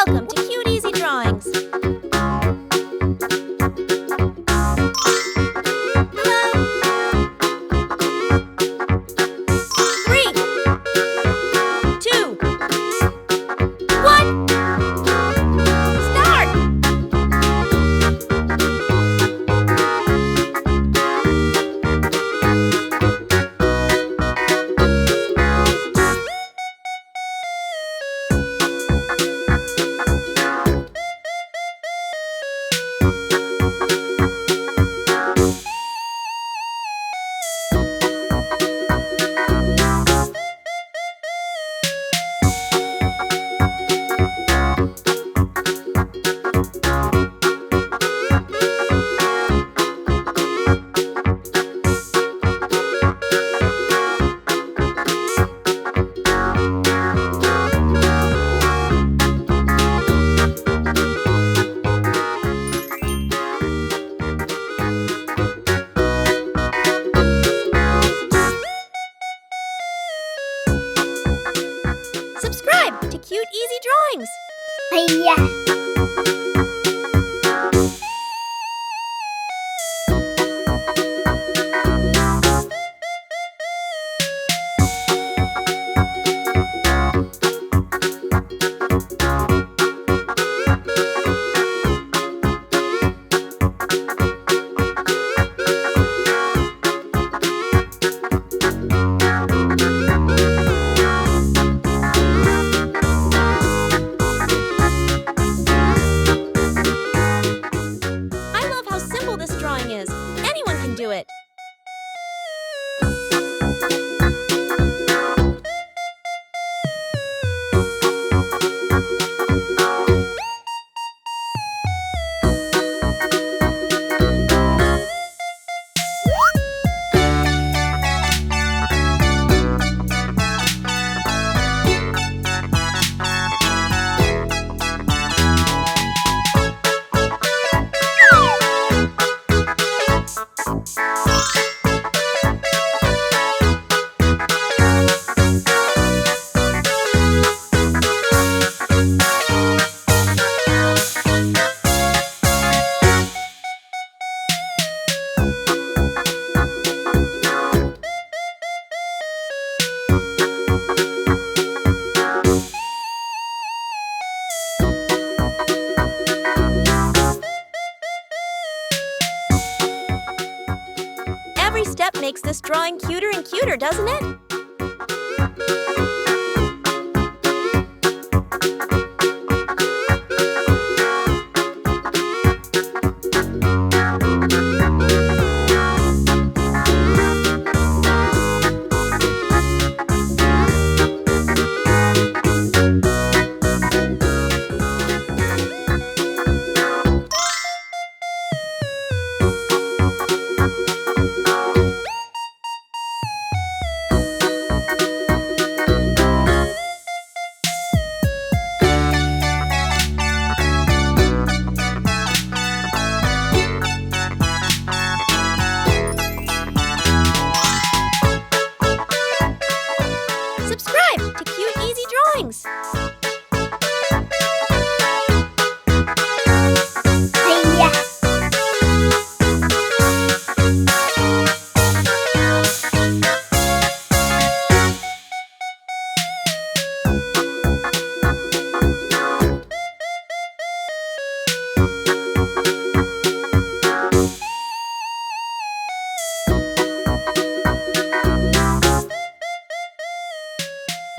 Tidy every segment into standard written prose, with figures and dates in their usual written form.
Welcome to Cute Easy Drawings. Subscribe to Cute Easy Drawings. This drawing is. Anyone can do it. Every step makes this drawing cuter and cuter, doesn't it? Subscribe to Cute Easy Drawings.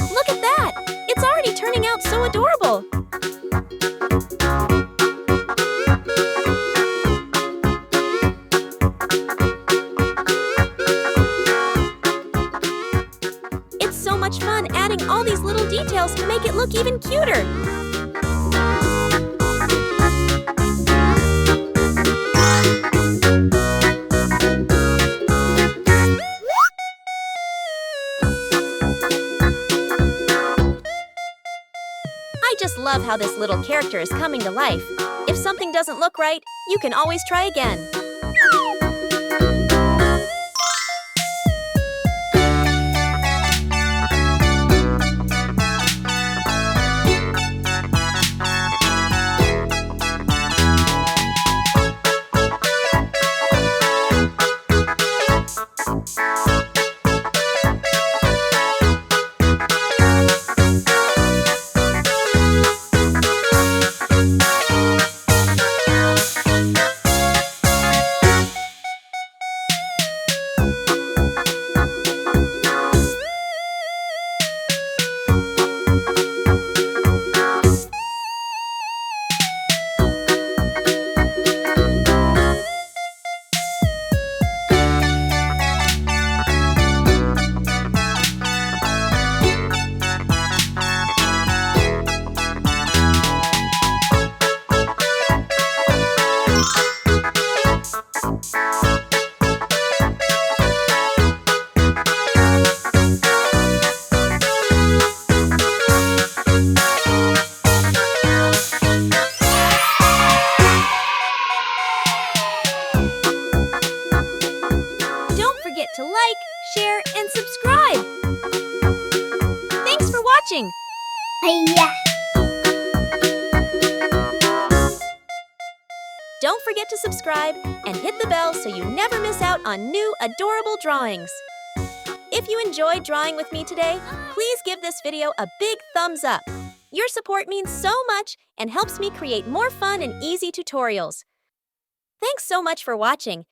Look at that! It's already turning out so adorable! It's so much fun adding all these little details to make it look even cuter! I just love how this little character is coming to life. If something doesn't look right, you can always try again. share, and subscribe. Thanks for watching. Hiya. Don't forget to subscribe and hit the bell so you never miss out on new adorable drawings. If you enjoyed drawing with me today, please give this video a big thumbs up. Your support means so much and helps me create more fun and easy tutorials. Thanks so much for watching,